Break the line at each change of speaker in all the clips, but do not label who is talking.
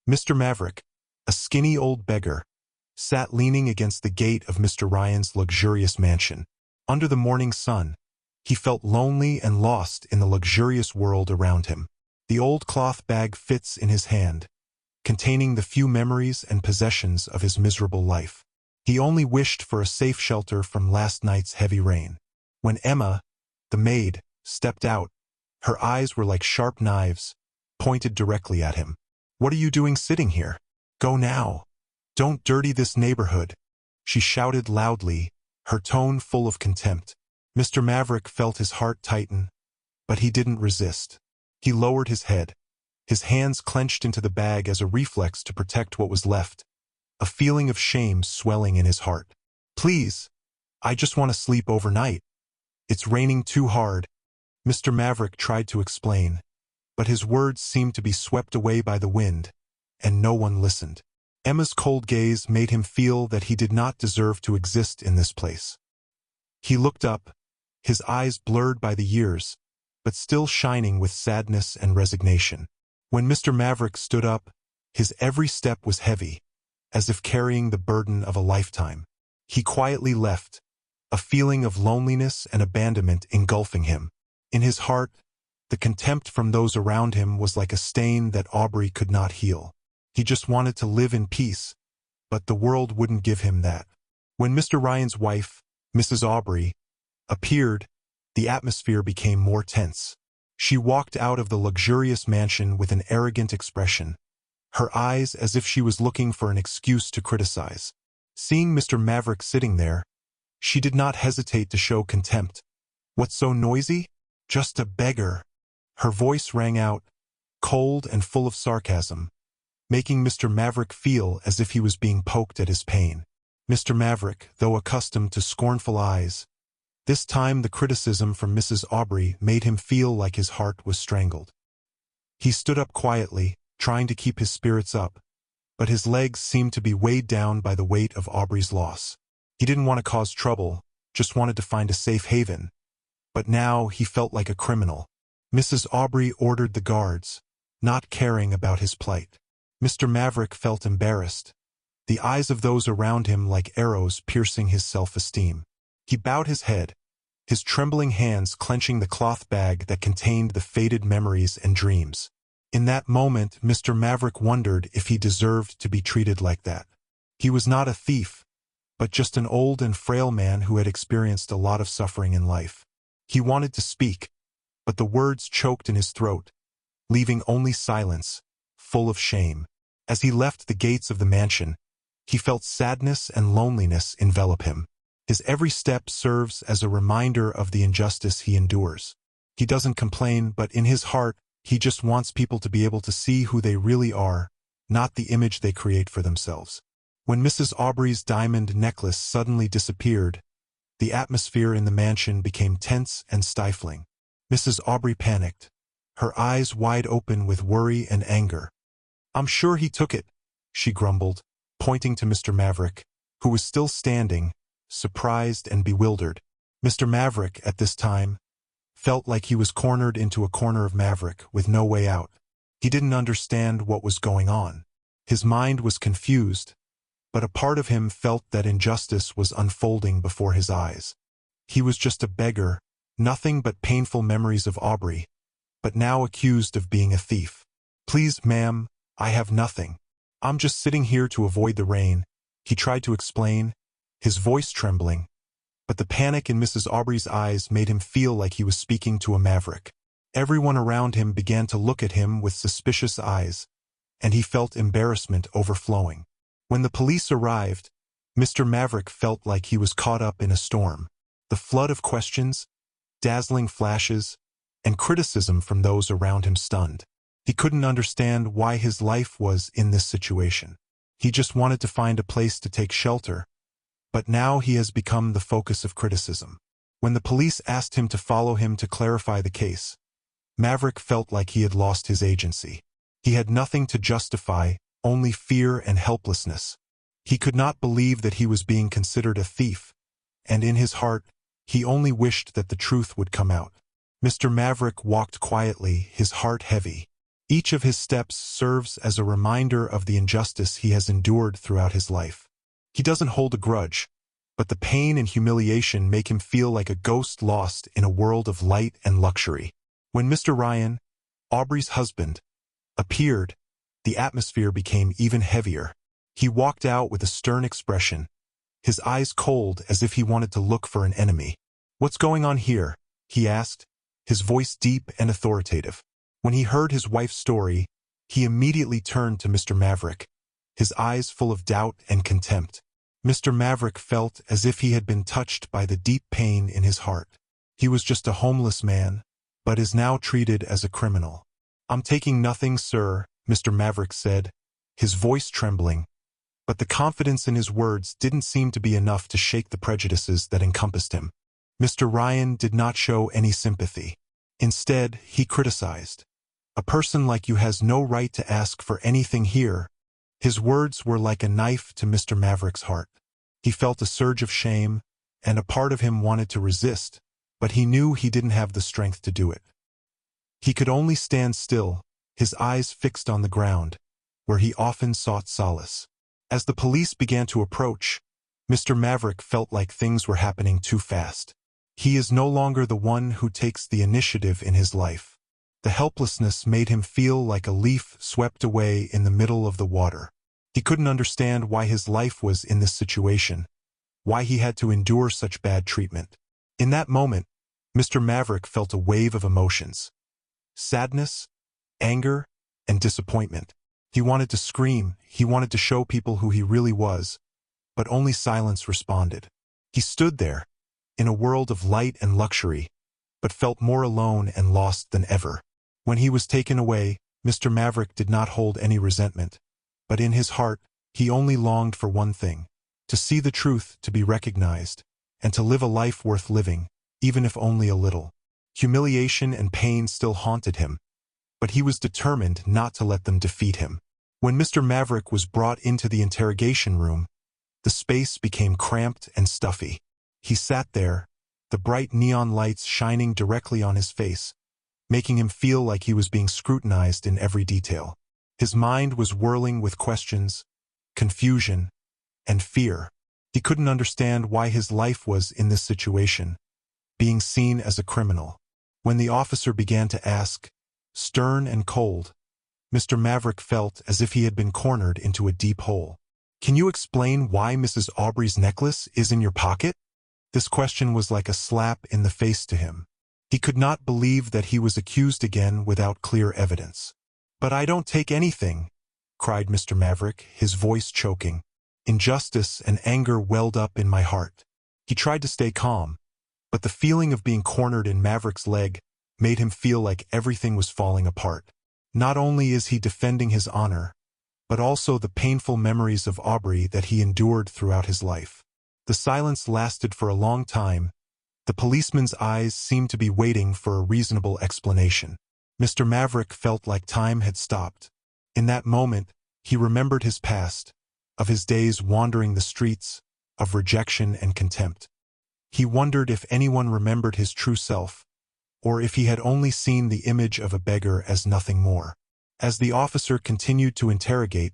Mr. Maverick, a skinny old beggar, sat leaning against the gate of Mr. Ryan's luxurious mansion. Under the morning sun, he felt lonely and lost in the luxurious world around him. The old cloth bag fits in his hand, containing the few memories and possessions of his miserable life. He only wished for a safe shelter from last night's heavy rain. When Emma, the maid, stepped out, her eyes were like sharp knives, pointed directly at him. "What are you doing sitting here? Go now. Don't dirty this neighborhood," she shouted loudly, her tone full of contempt. Mr. Maverick felt his heart tighten, but he didn't resist. He lowered his head, his hands clenched into the bag as a reflex to protect what was left, a feeling of shame swelling in his heart. "Please, I just want to sleep overnight. It's raining too hard," Mr. Maverick tried to explain, but his words seemed to be swept away by the wind, and no one listened. Emma's cold gaze made him feel that he did not deserve to exist in this place. He looked up, his eyes blurred by the years, but still shining with sadness and resignation. When Mr. Maverick stood up, his every step was heavy, as if carrying the burden of a lifetime. He quietly left, a feeling of loneliness and abandonment engulfing him. In his heart, the contempt from those around him was like a stain that Aubrey could not heal. He just wanted to live in peace, but the world wouldn't give him that. When Mr. Ryan's wife, Mrs. Aubrey, appeared, the atmosphere became more tense. She walked out of the luxurious mansion with an arrogant expression, her eyes as if she was looking for an excuse to criticize. Seeing Mr. Maverick sitting there, she did not hesitate to show contempt. "What's so noisy? Just a beggar." Her voice rang out, cold and full of sarcasm, making Mr. Maverick feel as if he was being poked at his pain. Mr. Maverick, though accustomed to scornful eyes, this time the criticism from Mrs. Aubrey made him feel like his heart was strangled. He stood up quietly, trying to keep his spirits up, but his legs seemed to be weighed down by the weight of Aubrey's loss. He didn't want to cause trouble, just wanted to find a safe haven, but now he felt like a criminal. Mrs. Aubrey ordered the guards, not caring about his plight. Mr. Maverick felt embarrassed, the eyes of those around him like arrows piercing his self-esteem. He bowed his head, his trembling hands clenching the cloth bag that contained the faded memories and dreams. In that moment, Mr. Maverick wondered if he deserved to be treated like that. He was not a thief, but just an old and frail man who had experienced a lot of suffering in life. He wanted to speak, but the words choked in his throat, leaving only silence, full of shame. As he left the gates of the mansion, he felt sadness and loneliness envelop him. His every step serves as a reminder of the injustice he endures. He doesn't complain, but in his heart, he just wants people to be able to see who they really are, not the image they create for themselves. When Mrs. Aubrey's diamond necklace suddenly disappeared, the atmosphere in the mansion became tense and stifling. Mrs. Aubrey panicked, her eyes wide open with worry and anger. "I'm sure he took it," she grumbled, pointing to Mr. Maverick, who was still standing, surprised and bewildered. Mr. Maverick, at this time, felt like he was cornered into a corner of Maverick with no way out. He didn't understand what was going on. His mind was confused, but a part of him felt that injustice was unfolding before his eyes. He was just a beggar, nothing but painful memories of Aubrey, but now accused of being a thief. "Please, ma'am, I have nothing. I'm just sitting here to avoid the rain," he tried to explain, his voice trembling, but the panic in Mrs. Aubrey's eyes made him feel like he was speaking to a maverick. Everyone around him began to look at him with suspicious eyes, and he felt embarrassment overflowing. When the police arrived, Mr. Maverick felt like he was caught up in a storm. The flood of questions, dazzling flashes, and criticism from those around him stunned. He couldn't understand why his life was in this situation. He just wanted to find a place to take shelter, but now he has become the focus of criticism. When the police asked him to follow him to clarify the case, Maverick felt like he had lost his agency. He had nothing to justify, only fear and helplessness. He could not believe that he was being considered a thief, and in his heart, he only wished that the truth would come out. Mr. Maverick walked quietly, his heart heavy. Each of his steps serves as a reminder of the injustice he has endured throughout his life. He doesn't hold a grudge, but the pain and humiliation make him feel like a ghost lost in a world of light and luxury. When Mr. Ryan, Aubrey's husband, appeared, the atmosphere became even heavier. He walked out with a stern expression, his eyes cold as if he wanted to look for an enemy. "What's going on here?" he asked, his voice deep and authoritative. When he heard his wife's story, he immediately turned to Mr. Maverick, his eyes full of doubt and contempt. Mr. Maverick felt as if he had been touched by the deep pain in his heart. He was just a homeless man, but is now treated as a criminal. "I'm taking nothing, sir," Mr. Maverick said, his voice trembling, but the confidence in his words didn't seem to be enough to shake the prejudices that encompassed him. Mr. Ryan did not show any sympathy. Instead, he criticized. "A person like you has no right to ask for anything here." His words were like a knife to Mr. Maverick's heart. He felt a surge of shame, and a part of him wanted to resist, but he knew he didn't have the strength to do it. He could only stand still, his eyes fixed on the ground, where he often sought solace. As the police began to approach, Mr. Maverick felt like things were happening too fast. He is no longer the one who takes the initiative in his life. The helplessness made him feel like a leaf swept away in the middle of the water. He couldn't understand why his life was in this situation, why he had to endure such bad treatment. In that moment, Mr. Maverick felt a wave of emotions: sadness, anger, and disappointment. He wanted to scream, he wanted to show people who he really was, but only silence responded. He stood there, in a world of light and luxury, but felt more alone and lost than ever. When he was taken away, Mr. Maverick did not hold any resentment, but in his heart, he only longed for one thing: to see the truth, to be recognized, and to live a life worth living, even if only a little. Humiliation and pain still haunted him, but he was determined not to let them defeat him. When Mr. Maverick was brought into the interrogation room, the space became cramped and stuffy. He sat there, the bright neon lights shining directly on his face, making him feel like he was being scrutinized in every detail. His mind was whirling with questions, confusion, and fear. He couldn't understand why his life was in this situation, being seen as a criminal. When the officer began to ask, stern and cold, Mr. Maverick felt as if he had been cornered into a deep hole. "Can you explain why Mrs. Aubrey's necklace is in your pocket?" This question was like a slap in the face to him. He could not believe that he was accused again without clear evidence. "But I don't take anything," cried Mr. Maverick, his voice choking. Injustice and anger welled up in my heart. He tried to stay calm, but the feeling of being cornered in Maverick's leg made him feel like everything was falling apart. Not only is he defending his honor, but also the painful memories of Aubrey that he endured throughout his life. The silence lasted for a long time. The policeman's eyes seemed to be waiting for a reasonable explanation. Mr. Maverick felt like time had stopped. In that moment, he remembered his past, of his days wandering the streets, of rejection and contempt. He wondered if anyone remembered his true self, or if he had only seen the image of a beggar as nothing more. As the officer continued to interrogate,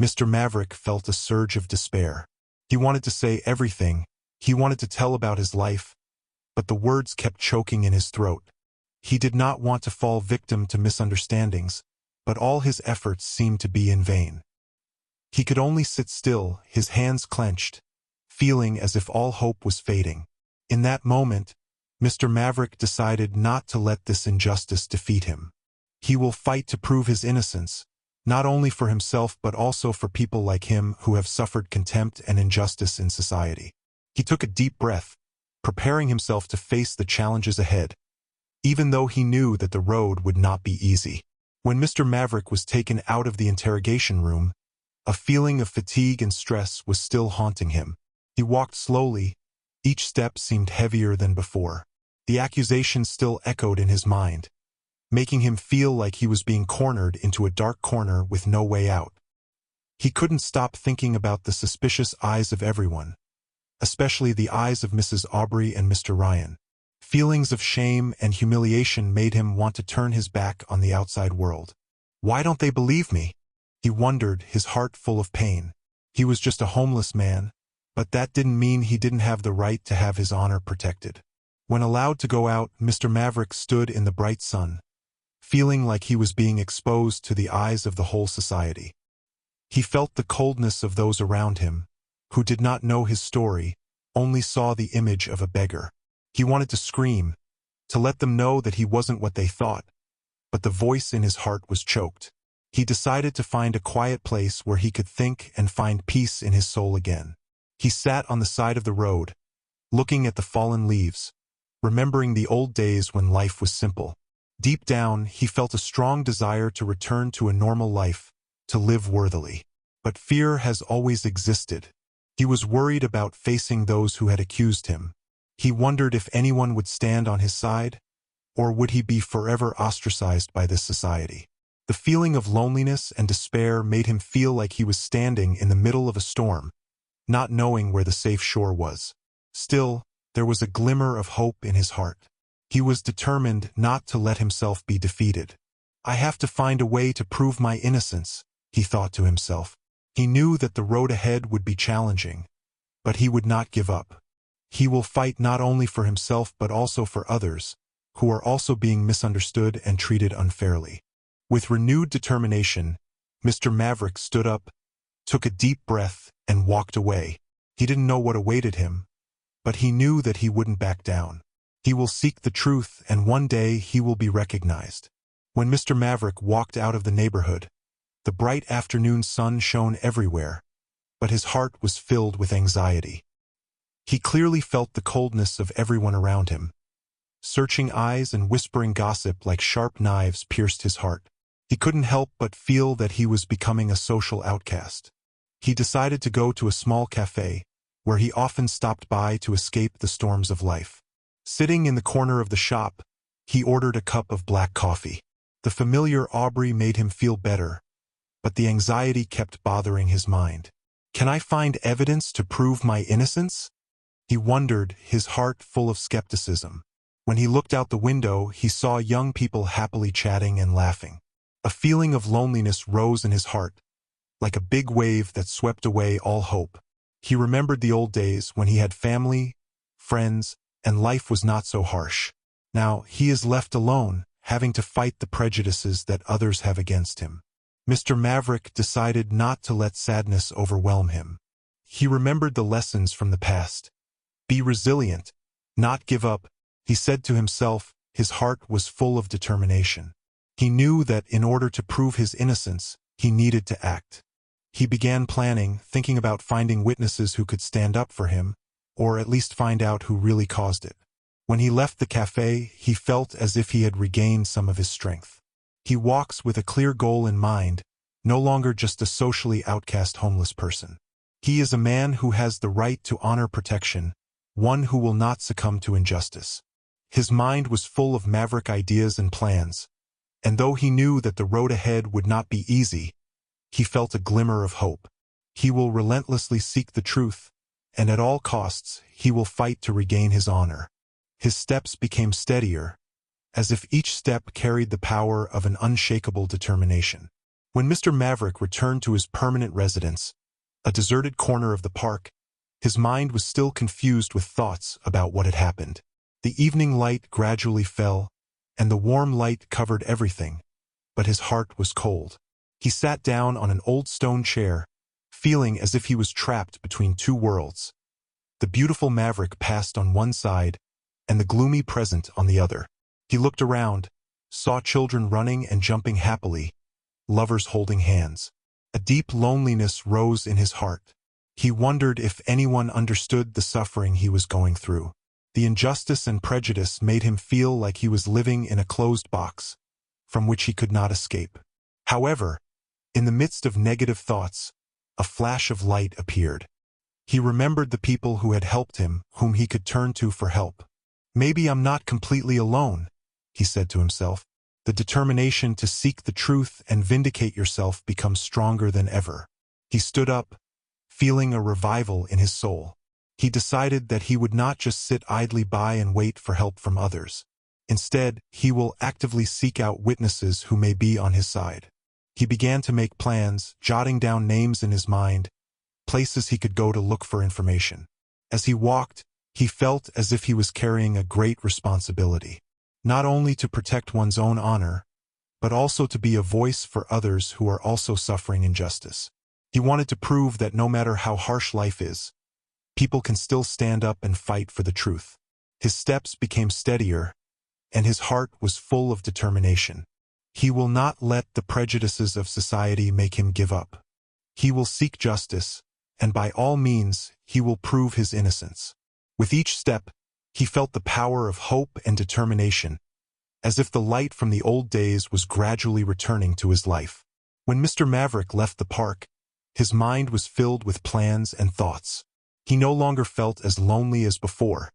Mr. Maverick felt a surge of despair. He wanted to say everything, he wanted to tell about his life, but the words kept choking in his throat. He did not want to fall victim to misunderstandings, but all his efforts seemed to be in vain. He could only sit still, his hands clenched, feeling as if all hope was fading. In that moment, Mr. Maverick decided not to let this injustice defeat him. He will fight to prove his innocence, not only for himself but also for people like him who have suffered contempt and injustice in society. He took a deep breath, preparing himself to face the challenges ahead, even though he knew that the road would not be easy. When Mr. Maverick was taken out of the interrogation room, a feeling of fatigue and stress was still haunting him. He walked slowly, each step seemed heavier than before. The accusations still echoed in his mind, making him feel like he was being cornered into a dark corner with no way out. He couldn't stop thinking about the suspicious eyes of everyone, especially the eyes of Mrs. Aubrey and Mr. Ryan. Feelings of shame and humiliation made him want to turn his back on the outside world. Why don't they believe me? He wondered, his heart full of pain. He was just a homeless man, but that didn't mean he didn't have the right to have his honor protected. When allowed to go out, Mr. Maverick stood in the bright sun, feeling like he was being exposed to the eyes of the whole society. He felt the coldness of those around him, who did not know his story, only saw the image of a beggar. He wanted to scream, to let them know that he wasn't what they thought, but the voice in his heart was choked. He decided to find a quiet place where he could think and find peace in his soul again. He sat on the side of the road, looking at the fallen leaves, remembering the old days when life was simple. Deep down, he felt a strong desire to return to a normal life, to live worthily. But fear has always existed. He was worried about facing those who had accused him. He wondered if anyone would stand on his side, or would he be forever ostracized by this society? The feeling of loneliness and despair made him feel like he was standing in the middle of a storm, not knowing where the safe shore was. Still, there was a glimmer of hope in his heart. He was determined not to let himself be defeated. I have to find a way to prove my innocence, he thought to himself. He knew that the road ahead would be challenging, but he would not give up. He will fight not only for himself but also for others, who are also being misunderstood and treated unfairly. With renewed determination, Mr. Maverick stood up, took a deep breath, and walked away. He didn't know what awaited him, but he knew that he wouldn't back down. He will seek the truth, and one day he will be recognized. When Mr. Maverick walked out of the neighborhood, the bright afternoon sun shone everywhere, but his heart was filled with anxiety. He clearly felt the coldness of everyone around him. Searching eyes and whispering gossip like sharp knives pierced his heart. He couldn't help but feel that he was becoming a social outcast. He decided to go to a small cafe, where he often stopped by to escape the storms of life. Sitting in the corner of the shop, he ordered a cup of black coffee. The familiar Aubrey made him feel better, but the anxiety kept bothering his mind. Can I find evidence to prove my innocence? He wondered, his heart full of skepticism. When he looked out the window, he saw young people happily chatting and laughing. A feeling of loneliness rose in his heart, like a big wave that swept away all hope. He remembered the old days when he had family, friends, and life was not so harsh. Now he is left alone, having to fight the prejudices that others have against him. Mr. Maverick decided not to let sadness overwhelm him. He remembered the lessons from the past. Be resilient, not give up, he said to himself. His heart was full of determination. He knew that in order to prove his innocence, he needed to act. He began planning, thinking about finding witnesses who could stand up for him, or at least find out who really caused it. When he left the cafe, he felt as if he had regained some of his strength. He walks with a clear goal in mind, no longer just a socially outcast homeless person. He is a man who has the right to honor protection, one who will not succumb to injustice. His mind was full of maverick ideas and plans, and though he knew that the road ahead would not be easy, he felt a glimmer of hope. He will relentlessly seek the truth, and at all costs, he will fight to regain his honor. His steps became steadier, as if each step carried the power of an unshakable determination. When Mr. Maverick returned to his permanent residence, a deserted corner of the park, his mind was still confused with thoughts about what had happened. The evening light gradually fell, and the warm light covered everything, but his heart was cold. He sat down on an old stone chair, feeling as if he was trapped between two worlds. The beautiful Maverick passed on one side, and the gloomy present on the other. He looked around, saw children running and jumping happily, lovers holding hands. A deep loneliness rose in his heart. He wondered if anyone understood the suffering he was going through. The injustice and prejudice made him feel like he was living in a closed box, from which he could not escape. However, in the midst of negative thoughts, a flash of light appeared. He remembered the people who had helped him, whom he could turn to for help. Maybe I'm not completely alone, he said to himself. The determination to seek the truth and vindicate yourself becomes stronger than ever. He stood up, feeling a revival in his soul. He decided that he would not just sit idly by and wait for help from others. Instead, he will actively seek out witnesses who may be on his side. He began to make plans, jotting down names in his mind, places he could go to look for information. As he walked, he felt as if he was carrying a great responsibility, not only to protect one's own honor, but also to be a voice for others who are also suffering injustice. He wanted to prove that no matter how harsh life is, people can still stand up and fight for the truth. His steps became steadier, and his heart was full of determination. He will not let the prejudices of society make him give up. He will seek justice, and by all means, he will prove his innocence. With each step, he felt the power of hope and determination, as if the light from the old days was gradually returning to his life. When Mr. Maverick left the park, his mind was filled with plans and thoughts. He no longer felt as lonely as before.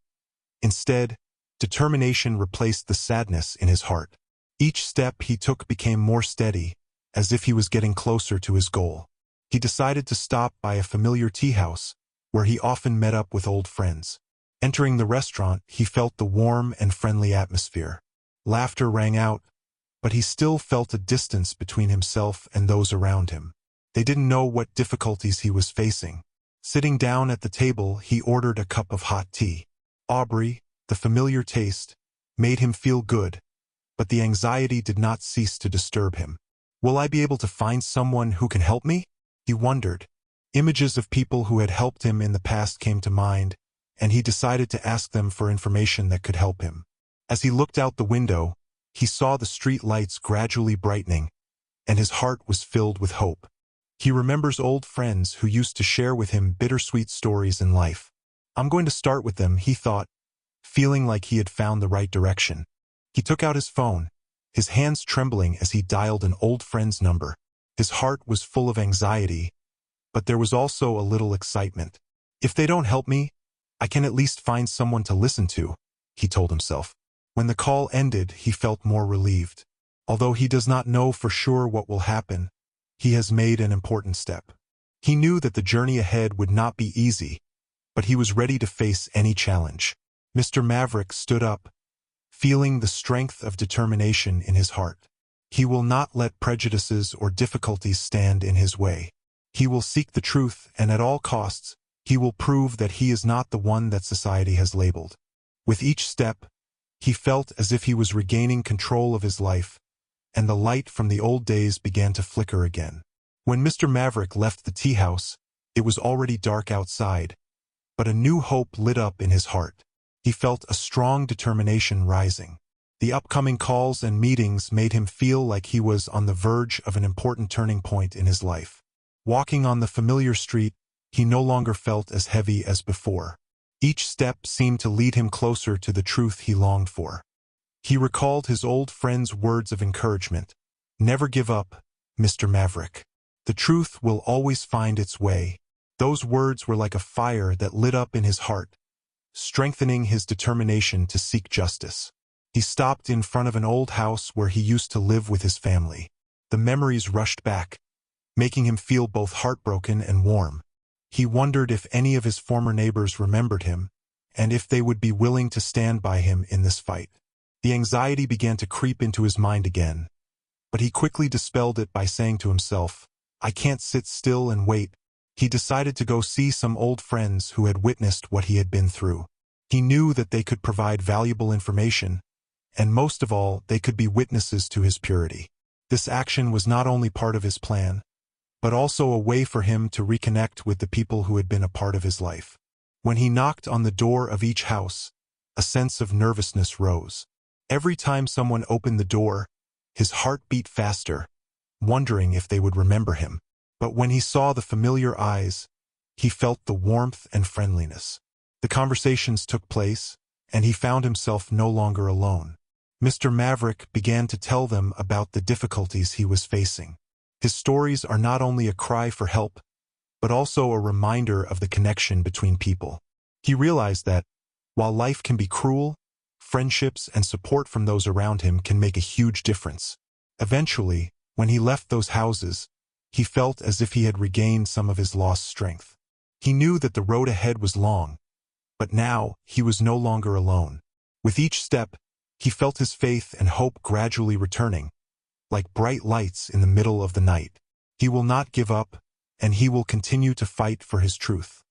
Instead, determination replaced the sadness in his heart. Each step he took became more steady, as if he was getting closer to his goal. He decided to stop by a familiar tea house, where he often met up with old friends. Entering the restaurant, he felt the warm and friendly atmosphere. Laughter rang out, but he still felt a distance between himself and those around him. They didn't know what difficulties he was facing. Sitting down at the table, he ordered a cup of hot tea. Aubrey, the familiar taste, made him feel good, but the anxiety did not cease to disturb him. Will I be able to find someone who can help me? He wondered. Images of people who had helped him in the past came to mind, and he decided to ask them for information that could help him. As he looked out the window, he saw the street lights gradually brightening, and his heart was filled with hope. He remembers old friends who used to share with him bittersweet stories in life. I'm going to start with them, he thought, feeling like he had found the right direction. He took out his phone, his hands trembling as he dialed an old friend's number. His heart was full of anxiety, but there was also a little excitement. If they don't help me, I can at least find someone to listen to, he told himself. When the call ended, he felt more relieved. Although he does not know for sure what will happen, he has made an important step. He knew that the journey ahead would not be easy, but he was ready to face any challenge. Mr. Maverick stood up, feeling the strength of determination in his heart. He will not let prejudices or difficulties stand in his way. He will seek the truth, and at all costs, he will prove that he is not the one that society has labeled. With each step, he felt as if he was regaining control of his life, and the light from the old days began to flicker again. When Mr. Maverick left the tea house, it was already dark outside, but a new hope lit up in his heart. He felt a strong determination rising. The upcoming calls and meetings made him feel like he was on the verge of an important turning point in his life. Walking on the familiar street, he no longer felt as heavy as before. Each step seemed to lead him closer to the truth he longed for. He recalled his old friend's words of encouragement. Never give up, Mr. Maverick. The truth will always find its way. Those words were like a fire that lit up in his heart, strengthening his determination to seek justice. He stopped in front of an old house where he used to live with his family. The memories rushed back, making him feel both heartbroken and warm. He wondered if any of his former neighbors remembered him, and if they would be willing to stand by him in this fight. The anxiety began to creep into his mind again, but he quickly dispelled it by saying to himself, I can't sit still and wait. He decided to go see some old friends who had witnessed what he had been through. He knew that they could provide valuable information, and most of all, they could be witnesses to his purity. This action was not only part of his plan, but also a way for him to reconnect with the people who had been a part of his life. When he knocked on the door of each house, a sense of nervousness rose. Every time someone opened the door, his heart beat faster, wondering if they would remember him. But when he saw the familiar eyes, he felt the warmth and friendliness. The conversations took place, and he found himself no longer alone. Mr. Maverick began to tell them about the difficulties he was facing. His stories are not only a cry for help, but also a reminder of the connection between people. He realized that, while life can be cruel, friendships and support from those around him can make a huge difference. Eventually, when he left those houses, he felt as if he had regained some of his lost strength. He knew that the road ahead was long, but now he was no longer alone. With each step, he felt his faith and hope gradually returning, like bright lights in the middle of the night. He will not give up, and he will continue to fight for his truth.